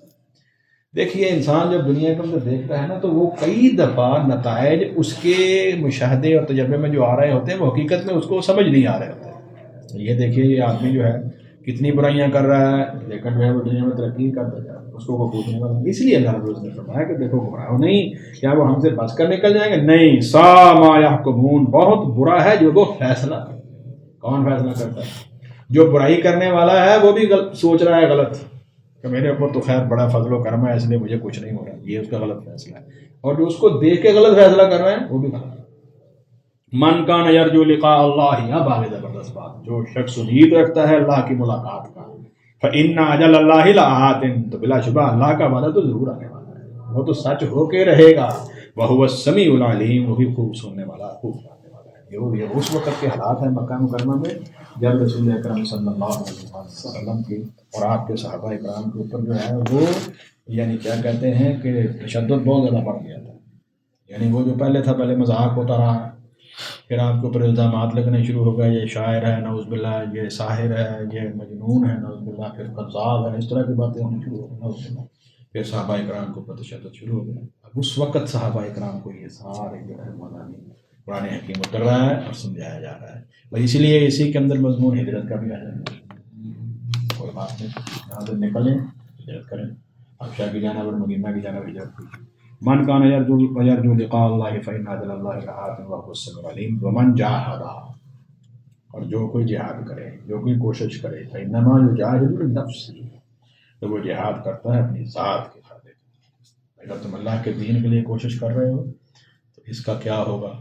دیکھیے انسان جب دنیا کے اندر دیکھتا ہے نا تو وہ کئی دفعہ نتائج اس کے مشاہدے اور تجربے میں جو آ رہے ہوتے ہیں وہ حقیقت میں اس کو سمجھ نہیں آ رہے ہوتے. یہ دیکھیے یہ آدمی جو ہے کتنی برائیاں کر رہا ہے لیکن جو ہے وہ دنیا میں ترقی کرتا جا رہا ہے، اس کو وہ پوچھنے والا. اس لیے اللہ رب نے فرمایا کہ دیکھو گھبراؤ نہیں، کیا وہ ہم سے بچ کر نکل جائیں گے؟ نہیں. سا ما یحکمون، بہت برا ہے جو وہ فیصلہ. کون فیصلہ کرتا ہے؟ جو برائی کرنے والا ہے وہ بھی سوچ رہا ہے غلط کہ میرے اوپر تو خیر بڑا فضل و کرم ہے اس لیے مجھے کچھ نہیں ہو رہا، یہ اس کا غلط فیصلہ ہے. اور جو اس کو دیکھ کے غلط فیصلہ کر رہے ہیں وہ بھی غلط. من کان یرجو لقاء اللہ، اب آگے زبردست بات، جو شخص امید رکھتا ہے اللہ کی ملاقات کا، فإن اجل اللہ لآت، تو بلا شبہ اللہ کا وعدہ تو ضرور آنے والا ہے، وہ تو سچ ہو کے رہے گا. وہو السمیع العلیم، وہی خوب سننے والا، خوب جاننے والا ہے. یہ اس وقت کے حالات ہیں مکہ مکرمہ میں جب رسول اکرم صلی اللہ علیہ وسلم کی اور آپ کے صحابہ اکرام کے اوپر جو ہے وہ یعنی کیا کہتے ہیں کہ تشدد بہت زیادہ بڑھ گیا تھا. یعنی وہ جو پہلے تھا پہلے مذاق ہوتا رہا، پھر آپ کے اوپر الزامات لگنے شروع ہو گئے، یہ شاعر ہے نعوذ باللہ، یہ ساحر ہے، یہ مجنون ہے نعوذ باللہ، پھر قذاب ہے، اس طرح کی باتیں ہونی شروع ہو گئی نعوذ باللہ. پھر صحابہ اکرام کے اوپر تشدد شروع ہو گیا. اب اس وقت صحابہ اکرام کو یہ سارے جو ہے مضامین قرآن حکیم اتر رہا ہے اور سمجھایا جا رہا ہے. اور اسی لیے اسی کے اندر مضمون ہجرت کا بھی آ جائے گا. کوئی بات نہیں، یہاں سے نکلیں ہجرت کریں، حبشہ کی جانب اور مدینہ کی جانب ہجرت کیجیے. من کان یرجو لقاء اللہ فإن اجل اللہ لآت وہو السمیع العلیم. ومن جاہد، اور جو کوئی جہاد کرے، جو کوئی کوشش کرے، فإنما یجاہد لنفسہ، تو وہ جہاد کرتا ہے اپنی ذات کے خاطر. اگر تم اللہ کے دین کے لیے کوشش کر رہے ہو تو اس کا کیا ہوگا؟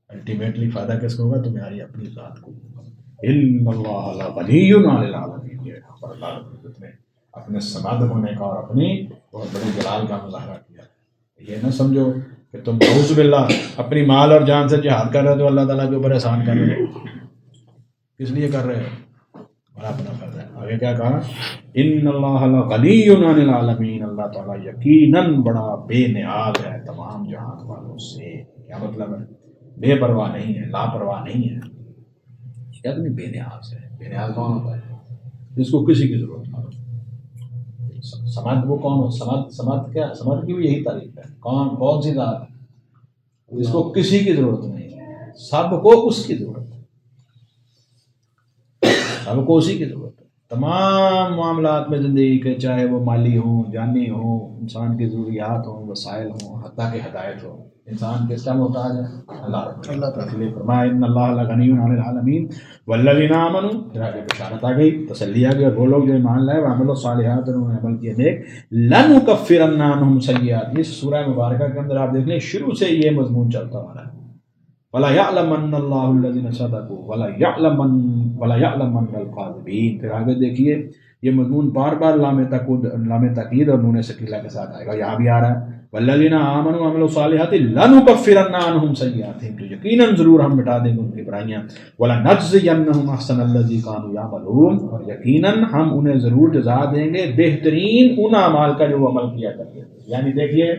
الٹیمیٹلی فائدہ کس کو ہوگا؟ تمہاری اپنی ذات کو. ان اللہ لغنی عن العالمین، یہ پر اللہ رب العزت نے اپنے سماد ہونے کا اور اپنی بہت بڑی جلال کا مظاہرہ کیا. یہ نہ سمجھو کہ تم نعوذ باللہ اپنی مال اور جان سے جہاد کر رہے ہو تو اللہ تعالیٰ کے اوپر احسان کر رہے ہو. کس لیے کر رہے ہو؟ اور اپنا کر رہے ہیں. آگے کیا کہا؟ ان اللہ لغنی عن العالمین، اللہ تعالیٰ یقیناً بڑا بے نیاز ہے تمام جہان والوں سے. کیا مطلب ہے؟ بے پرواہ نہیں ہے، لاپرواہ نہیں ہے. کیا تمہیں بے نیاز ہے؟ بے نیاز کون ہوتا ہے؟ جس کو کسی کی ضرورت نہ ہو. سمد وہ کون ہو؟ سمد کیا؟ سمد کی بھی یہی تعریف ہے. کون سی ذات ہے جس کو کسی کی ضرورت نہیں ہے، سب کو اس کی ضرورت ہے، سب کو اسی کی ضرورت ہے. تمام معاملات میں زندگی کے، چاہے وہ مالی ہوں، جانی ہوں، انسان کی ضروریات ہوں، وسائل ہوں، حتیٰ کہ ہدایت ہو، انسان کس کا محتاج ہے؟ اللہ تعالیٰ کے لیے فرمایا ان اللہ لغنی عن العالمین والذین آمنوا، پھر آگے بشارت آ گئی، تسلی آ گئی، اور وہ لوگ جو ایمان لائے وعملوا الصالحات، انہوں نے عمل کیے نیک، لنکفرن عنہم سیئات، اس سورہ مبارکہ کے اندر آپ دیکھ لیں شروع سے یہ مضمون چلتا آ رہا ہے، ولا یعلمن اللہ الذین صدقوا ولا یعلمن الکاذبین، پھر آگے دیکھیے یہ مضمون بار بار لام تاکید اور نون ثقیلہ کے ساتھ آئے گا، یہاں بھی آ رہا ہے والذین آمنوا وعملوا الصالحات لنکفرن عنہم سیئاتہم، تو یقیناً ضرور ہم مٹا دیں گے ان کی برائیاں، ولنجزینہم احسن الذی کانوا یعملون، اور یقیناً ہم انہیں ضرور جزا دیں گے بہترین ان اعمال کا جو وہ عمل کیا کرتے تھے، یعنی دیکھیے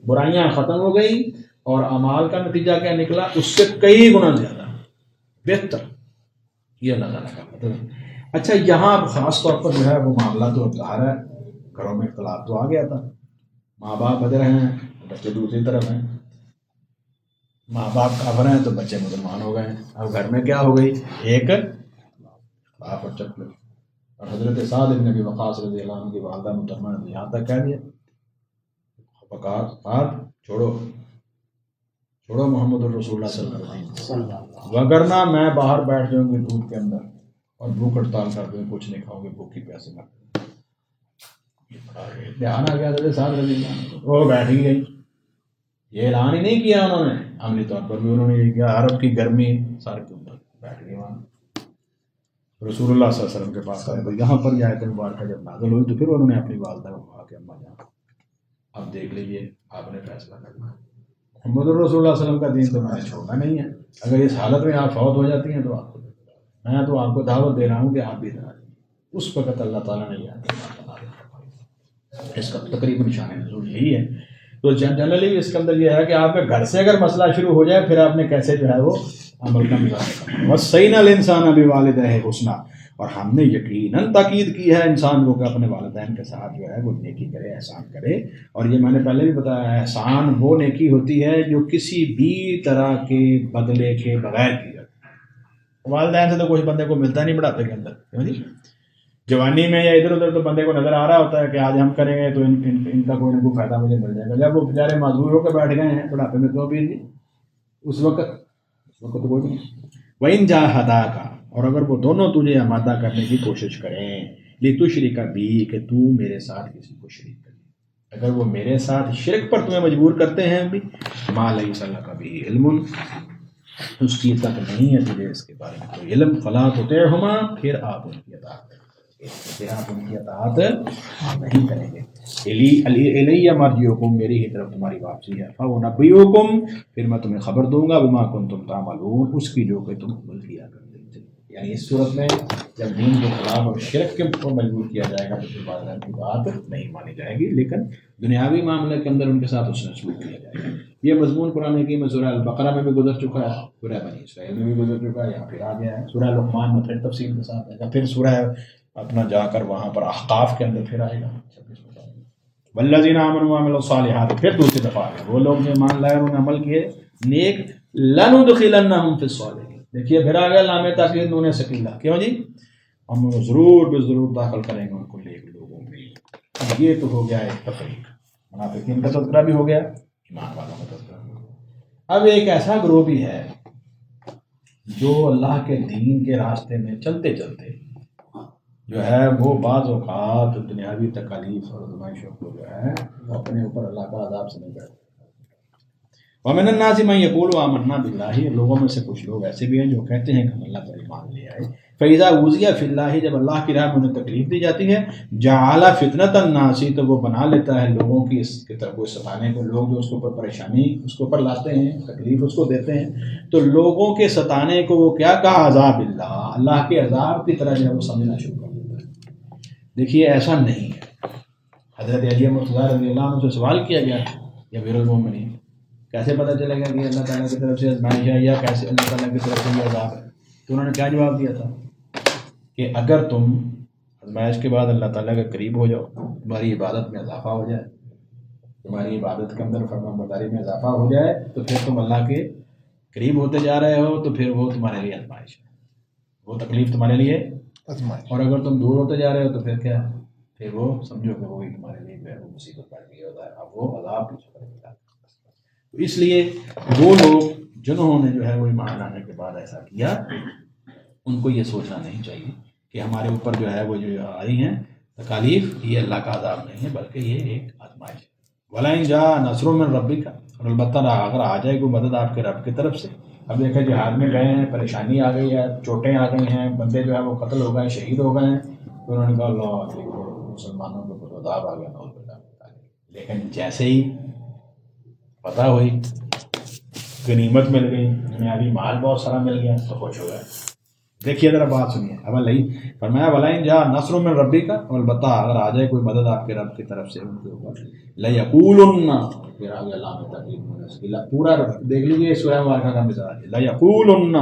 برائیاں ختم ہو گئی اور اعمال کا نتیجہ کیا نکلا؟ اس سے کئی گنا زیادہ بہتر، یہ اللہ تعالیٰ کا مطلب ہے۔ اچھا یہاں خاص طور پر جو ہے وہ معاملہ تو ظاہر ہے، گھروں میں اختلاف تو آ گیا تھا، ماں باپ بدر ہیں بچے دوسری طرف ہیں، ماں باپ کافر ہیں تو بچے مسلمان ہو گئے ہیں، اب گھر میں کیا ہو گئی؟ ایک اختلاف اور چکر، اور حضرت سعد بن ابی وقاص رضی اللہ عنہ کی والدہ محترمہ نے یہاں تک کہہ دیا بات چھوڑو محمد الرسول اللہ صلی اللہ علیہ وسلم، وگرنہ میں باہر بیٹھ جاؤں گی دودھ کے اندر اور بھوک ہڑتال کر دوں، کچھ نہیں کھاؤں گے، بھوکی پیاسے مر دھیان آ گیا حضرت سعد رضی اللہ عنہ، وہ بیٹھ ہی گئی، یہ اعلان ہی نہیں کیا انہوں نے، عملی طور پر بھی انہوں نے یہ کیا، عرب کی گرمی سر کے اوپر بیٹھ گئی وہاں، رسول اللہ صلی اللہ علیہ وسلم کے پاس آئے، تو یہاں پر یہ آیت مبارکہ جب نازل ہوئی تو پھر انہوں نے اپنی والدہ کو کہا کہ اماں جان اب دیکھ لیجیے آپ نے فیصلہ کرنا ہے، محمد الرسول اللہ صلی اللہ علیہ وسلم کا دین تو میں نے چھوڑنا نہیں ہے، اگر اس حالت میں آپ فوت ہو جاتی ہیں تو آپ کو، میں تو آپ کو دعوت دے رہا ہوں کہ آپ بھی ادھر آ جائیں۔ اس وقت اللہ تعالیٰ نے اس کا تقریباً نشان نزول یہی ہے۔ تو جنرلی اس کے اندر یہ ہے کہ آپ کے گھر سے اگر مسئلہ شروع ہو جائے پھر آپ نے کیسے جو ہے وہ عمل کا مظاہرہ کرنا، وَصَّيْنَا الْإِنسَانَ بِوَالِدَيْهِ حُسْنًا، اور ہم نے یقیناً تاکید کی ہے انسان کو کہ اپنے والدین کے ساتھ جو ہے وہ نیکی کرے، احسان کرے، اور یہ میں نے پہلے بھی بتایا ہے احسان وہ نیکی ہوتی ہے جو کسی بھی طرح کے بدلے کے بغیر کی جاتی ہے۔ والدین سے تو کچھ بندے کو ملتا نہیں بڑھاپے کے اندر، کیوں جی؟ جوانی میں یا ادھر ادھر تو بندے کو نظر آ رہا ہوتا ہے کہ آج ہم کریں گے تو ان کا کوئی نہ کوئی فائدہ مجھے مل جائے گا، جب وہ بیچارے معذور ہو کے بیٹھ گئے ہیں بڑھاپے میں تو بھی اس وقت تو کوئی نہیں۔ وَإِن جَاهَدَاكَ، اور اگر وہ دونوں تجھے آمادہ کرنے کی کوشش کریں، لِتُشْرِكَ بِي، کہ تو میرے ساتھ کسی کو شریک کرے، اگر وہ میرے ساتھ شرک پر تمہیں مجبور کرتے ہیں بھی، مَا لَيْسَ لَكَ بِهِ عِلْمٌ، اس چیز تک نہیں ہے تجھے اس کے بارے میں کوئی علم، فَلَا تُطِعْهُمَا، پھر آپ ان کی اطاعت کریں، پھر آپ ان کی اطاعت نہیں کریں گے۔ الیہ مرجعکم، میری ہی طرف تمہاری واپسی ہے، فَأُنَبِّئُکم، پھر میں تمہیں خبر دوں گا، بما کنتم تعملون، اس کی جو کہ تم عمل کیا کرتے تھے۔ یعنی اس صورت میں جب دین کے خلاف اور شرک کے اوپر مجبور کیا جائے گا تو پھر والدین کی بات نہیں مانی جائے گی، لیکن دنیاوی معاملے کے اندر ان کے ساتھ حسن سلوک کیا جائے گا۔ یہ مضمون قرآن حکیم میں سورہ البقرہ میں بھی گزر چکا ہے، سورہ بنی اسرائیل میں بھی گزر چکا ہے، یہاں پھر آ گیا ہے سورہ لقمان میں، پھر تفصیل کے ساتھ آئے گا، پھر سورہ اپنا جا کر وہاں پر احقاف کے اندر پھر آئے گا 26 والذین آمنوا وعملوا الصالحات، پھر دوسری دفعہ آئے گا وہ لوگ جو ایمان لائے انہوں نے عمل کیے نیک، لندخلنہم فی الصالحین، دیکھیے پھر آ گیا لام تاکید نون ثقیلہ، کیوں جی؟ ہم ضرور بے ضرور داخل کریں گے ان کو نیک لوگوں میں۔ اب یہ تو ہو گیا ایک تفریق، منافقین کا تذکرہ بھی ہو گیا، ایمان والوں کا تذکرہ بھی ہو گیا۔ اب ایک ایسا گروہ بھی ہے جو اللہ کے دین کے راستے میں چلتے چلتے جو ہے وہ بعض اوقات دنیاوی تکالیف اور آزمائشوں کو جو ہے وہ اپنے اوپر اللہ کا عذاب سے نہیں کرتے۔ وَمِنَ النَّاسِ مَن يَقُولُ آمَنَّا بِاللَّهِ، لوگوں میں سے کچھ لوگ ایسے بھی ہیں جو کہتے ہیں کہ ہم اللہ پر ایمان لے آئے، فَإِذَا أُوذِيَ فِي اللَّهِ، جب اللہ کی راہ میں انہیں تکلیف دی جاتی ہے، جَعَلَ فِتْنَةَ النَّاسِ، تو وہ بنا لیتا ہے لوگوں کی اس کی طرف کوئی ستانے کو، لوگ جو اس کے اوپر پریشانی اس کے اوپر لاتے ہیں، تکلیف اس کو دیتے ہیں، تو لوگوں کے ستانے کو وہ کیا کہا، عذاب اللہ، اللہ کے عذاب کی طرح جو ہے وہ سمجھنا شروع کر دیتا ہے۔ دیکھیے ایسا نہیں ہے۔ حضرت علی مرتضیٰ رضی اللہ عنہ سے سوال کیا گیا یا امیر المومنین، کیسے پتہ چلے گا کہ اللہ تعالیٰ کی طرف سے آزمائش ہے یا کیسے اللہ تعالیٰ کی طرف سے یہ عذاب ہے؟ تو انہوں نے کیا جواب دیا تھا کہ اگر تم آزمائش کے بعد اللہ تعالیٰ کے قریب ہو جاؤ، تمہاری عبادت میں اضافہ ہو جائے، تمہاری عبادت کے اندر فرمانبرداری میں اضافہ ہو جائے، تو پھر تم اللہ کے قریب ہوتے جا رہے ہو، تو پھر وہ تمہارے لیے آزمائش ہے، وہ تکلیف تمہارے لیے آزمائش، اور اگر تم دور ہوتے جا رہے ہو تو پھر کیا، پھر وہ سمجھو کہ وہی تمہارے لیے مصیبت پڑ گئی ہوتا ہے، اب وہ عذاب کی شکل اختیار۔ اس لیے وہ لوگ جنہوں نے جو ہے وہ ایمان لانے کے بعد ایسا کیا، ان کو یہ سوچنا نہیں چاہیے کہ ہمارے اوپر جو ہے وہ جو آ رہی ہیں تکالیف، یہ اللہ کا عذاب نہیں ہے بلکہ یہ ایک آزمائش ہے۔ وَلَئِن جَاءَ نَصْرٌ مِّن رَّبِّكَ، اور البتہ اگر آ جائے کوئی مدد آپ کے رب کی طرف سے۔ اب دیکھیں جہاد میں گئے ہیں، پریشانی آ گئی ہے، چوٹیں آ گئی ہیں، بندے جو ہے وہ قتل ہو گئے ہیں، شہید ہو گئے ہیں، تو انہوں نے کہا اللہ دیکھو مسلمانوں کو تو عذاب آ گیا، نعوذ باللہ من ذالک۔ لیکن جیسے ہی فتح ہوئی، غنیمت مل گئی، دنیاوی مال بہت سارا مل گیا، تو خوش ہو گئے۔ دیکھیے ذرا بات سنیے، اب اللہ فرمایا وَلَئِن جَاءَ نَصْرٌ مِّن رَّبِّكَ، اور البتہ اگر آ جائے کوئی مدد آپ کے رب کی طرف سے ان کے اوپر، لَيَقُولُنَّ، پھر آگے علامہ تقدیر میں اس کی پورا دیکھ لیجیے سورہ مبارکہ کا مزاج ہے، لَيَقُولُنَّ،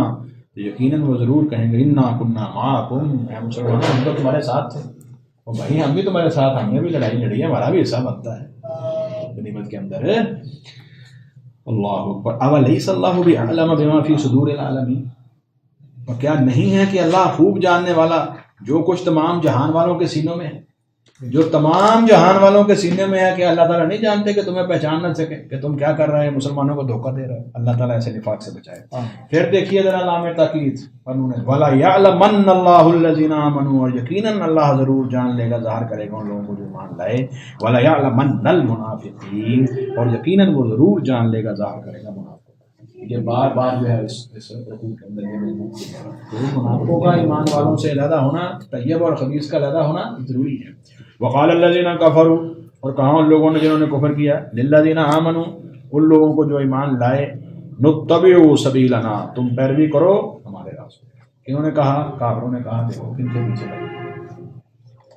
تو یقیناً وہ ضرور کہیں گے اِنَّا كُنَّا مَعَكُمْ، اے مسلمانوں ہم تو تمہارے ساتھ تھے، اور بھائی ہم بھی تمہارے ساتھ، ہم نے بھی لڑائی لڑی ہے، ہمارا بھی حصہ بنتا ہے غنیمت کے اندر۔ اللہ اکبر۔ اولیس اللہ بعلم بما فی صدور العالمین، اور کیا نہیں ہے کہ اللہ خوب جاننے والا جو کچھ تمام جہان والوں کے سینوں میں ہے، جو تمام جہان والوں کے سینے میں ہے، کہ اللہ تعالیٰ نہیں جانتے کہ تمہیں پہچان نہ سکے کہ تم کیا کر رہے ہیں، مسلمانوں کو دھوکہ دے رہے ہیں۔ اللہ تعالیٰ ایسے نفاق سے بچائے۔ پھر دیکھیے ذرا لام تاکید، وَلَا يَعْلَمَنَّ اللَّهُ الَّذِينَ آمَنُوا، اور یقیناً اللہ ضرور جان لے گا، ظاہر کرے گا ان لوگوں کو جو ایمان لائے، وَلَا يَعْلَمَنَّ الْمُنَافِقِينَ، اور یقیناً وہ ضرور جان لے گا، ظاہر کرے گا منافق۔ یہ بار بار جو ہے اس رکوع کے اندر یہ مضمون تو منافقوں کا ایمان والوں سے علیحدہ ہونا، طیب اور خبیث کا علیحدہ ہونا ضروری ہے۔ وقال الذین کفروا، اور کہا ان لوگوں نے جنہوں نے کفر کیا، للذین آمنوا، ان لوگوں کو جو ایمان لائے، نتبع سبیلنا، تم پیروی کرو ہمارے راستے۔ انہوں نے کہا، کافروں نے کہا، دیکھو کن کے پیچھے لگے،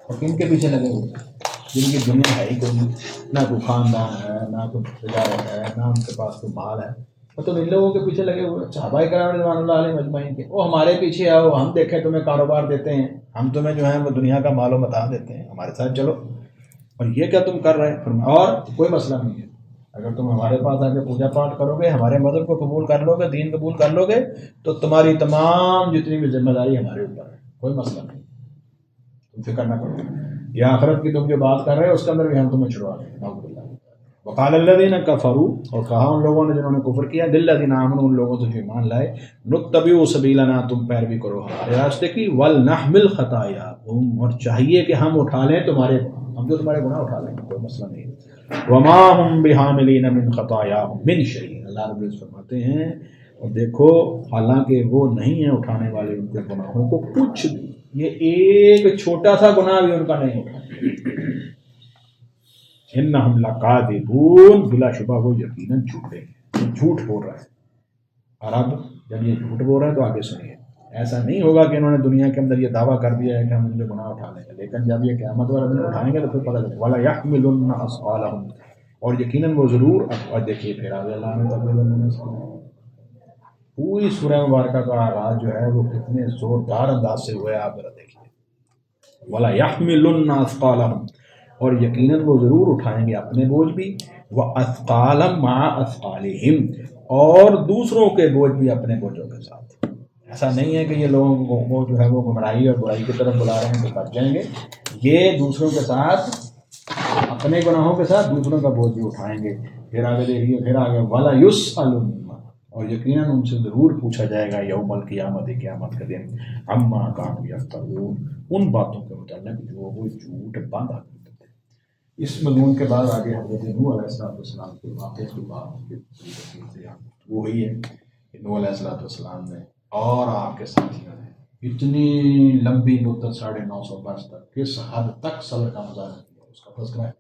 اور کن کے پیچھے لگے ہوئے، جن کی دنیا ہے ہی کوئی نہیں، نہ کوئی خاندان ہے، نہ کوئی تجارت ہے، نہ ان کے پاس کوئی مال ہے، تو ان لوگوں کے پیچھے لگے ہوئے صحابہ کرام رضوان اللہ علیہم اجمعین کے، وہ ہمارے پیچھے آؤ، ہم دیکھیں تمہیں کاروبار دیتے ہیں، ہم تمہیں جو ہے وہ دنیا کا مال و متاع دیتے ہیں، ہمارے ساتھ چلو، اور یہ کیا تم کر رہے ہیں؟ اور کوئی مسئلہ نہیں ہے، اگر تم ہمارے پاس آ کے پوجا پاٹ کرو گے، ہمارے مذہب کو قبول کر لو گے، دین قبول کر لو گے، تو تمہاری تمام جتنی بھی ذمہ داری ہمارے اوپر ہے، کوئی مسئلہ نہیں، تم فکر نہ کرو، یا آخرت کی تم جو بات کر رہے ہو اس کے اندر بھی ہم تمہیں چھڑوا دیں گے۔ وقال الذین کفروا، اور کہا ان لوگوں نے جنہوں نے کفر کیا، للذین آمنوا، ان لوگوں سے جو ایمان لائے، نتبع سبیلنا، تم پیروی کرو ہمارے راستے کی، ولنحمل خطایاکم، اور چاہیے کہ ہم اٹھا لیں تمہارے گناہ، ہم جو تمہارے گناہ اٹھا لیں، کوئی مسئلہ نہیں۔ وما هم بحاملین من خطایاہم من شیء، اللہ رب العزت فرماتے ہیں، اور دیکھو حالانکہ وہ نہیں ہیں اٹھانے والے ان کے گناہوں کو کچھ بھی، یہ ایک چھوٹا سا گناہ بھی ان کا نہیں اٹھاتے۔ انہم لکاذبون، بلا شبہ وہ یقیناً جھوٹے ہیں، جھوٹ بول رہے ہیں۔ اور اب جب یہ جھوٹ بول رہے ہیں تو آگے سنیے، ایسا نہیں ہوگا کہ انہوں نے دنیا کے اندر یہ دعویٰ کر دیا ہے کہ ہم ان کے گناہ اٹھا لیں گے، لیکن جب یہ قیامت والے دن اٹھائیں گے تو پھر پتہ چلے وَلَا يَحْمِلُنَّ أَثْقَالَهُمْ، اور یقیناً وہ ضرور، اور دیکھیے پھر آگے اللہ نے پوری سورہ مبارکہ کا آغاز جو ہے وہ کتنے زوردار انداز سے ہوا ہے، آپ ذرا دیکھیے، وَلَا يَحْمِلُنَّ أَثْقَالَهُمْ، اور یقیناً وہ ضرور اٹھائیں گے اپنے بوجھ بھی، وَأَثْقَالًا مَعَ أَثْقَالِهِمْ، اور دوسروں کے بوجھ بھی اپنے بوجھوں کے ساتھ۔ ایسا نہیں ہے کہ یہ لوگوں کو جو ہے وہ گمراہی اور برائی کی طرف بلا رہے ہیں تو بچ جائیں گے، یہ دوسروں کے ساتھ، اپنے گناہوں کے ساتھ دوسروں کا بوجھ بھی اٹھائیں گے۔ پھر آگے دیکھیے، پھر آگے وَلَا يُسْأَلُنَّ، اور یقیناً ان سے ضرور پوچھا جائے گا یوم القیامت، قیامت کے دن، عما کانوا یفترون، ان باتوں کے متعلق جو وہ جھوٹ باندھا کرتے تھے۔ اس مضمون کے بعد آگے حضرت نوح علیہ السلام کے واقعے کی بات وہ ہوئی ہے کہ نوح علیہ السلام نے اور آپ کے ساتھیوں نے اتنی لمبی مدت 950 برس تک کس حد تک صبر کا مظاہرہ کیا، اس کا تذکرہ ہے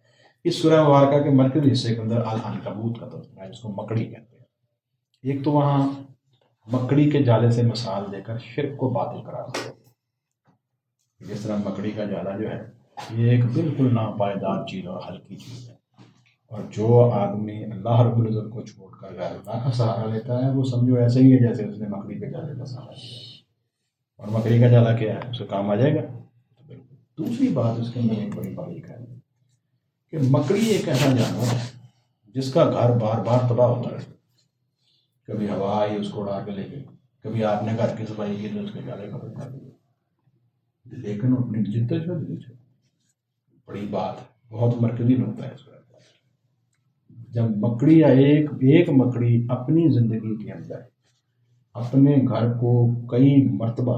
اس سورہ مبارکہ کے مرکزی حصے کے اندر العنکبوت کا تذکرہ ہے، جس کو مکڑی کہتے ہیں۔ ایک تو وہاں مکڑی کے جالے سے مثال دے کر شرک کو باطل قرار دیا، جس طرح مکڑی کا جالا جو ہے یہ ایک بالکل ناپائیدار چیز اور ہلکی چیز ہے، اور جو آدمی اللہ رب العزت کو چھوڑ کر غیر اللہ کا سہارا لیتا ہے وہ سمجھو ایسے ہی ہے جیسے اس نے مکڑی کے جالے کا سہارا لیا، اور مکڑی کا جالا کیا ہے، اسے کام آ جائے گا۔ دوسری بات اس کے اندر ایک بڑی باریک ہے کہ مکڑی ایک ایسا جانور ہے جس کا گھر بار بار تباہ ہوتا ہے، کبھی ہوا آئی اس کو اڑا کے لے گئی، کبھی آپ نے گھر کی صفائی کی تو اس کے جالے ختم کر دیے، لیکن اپنی جدت بڑی بات ہے، بہت مرکزی نقطہ ہے اس کا۔ جب مکڑی یا ایک مکڑی اپنی زندگی کے اندر اپنے گھر کو کئی مرتبہ،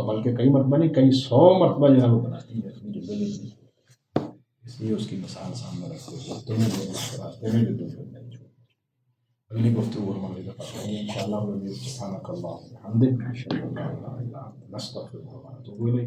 بلکہ کئی مرتبہ نہیں، کئی 100 مرتبہ جو ہے وہ بناتی ہے اپنی زندگی میں، اس لیے اس کی مثال سامنے رکھتے ہوئے تمہیں جو اس راستے میں جو تم نہیں چھوڑ۔ اگلی گفتگو ہم اگلی دفعہ کریں گے انشاءاللہ۔ سبحانک اللہم و بحمدک، اشہد ان لا الہ الا انت، نستغفرک و نتوب الیک۔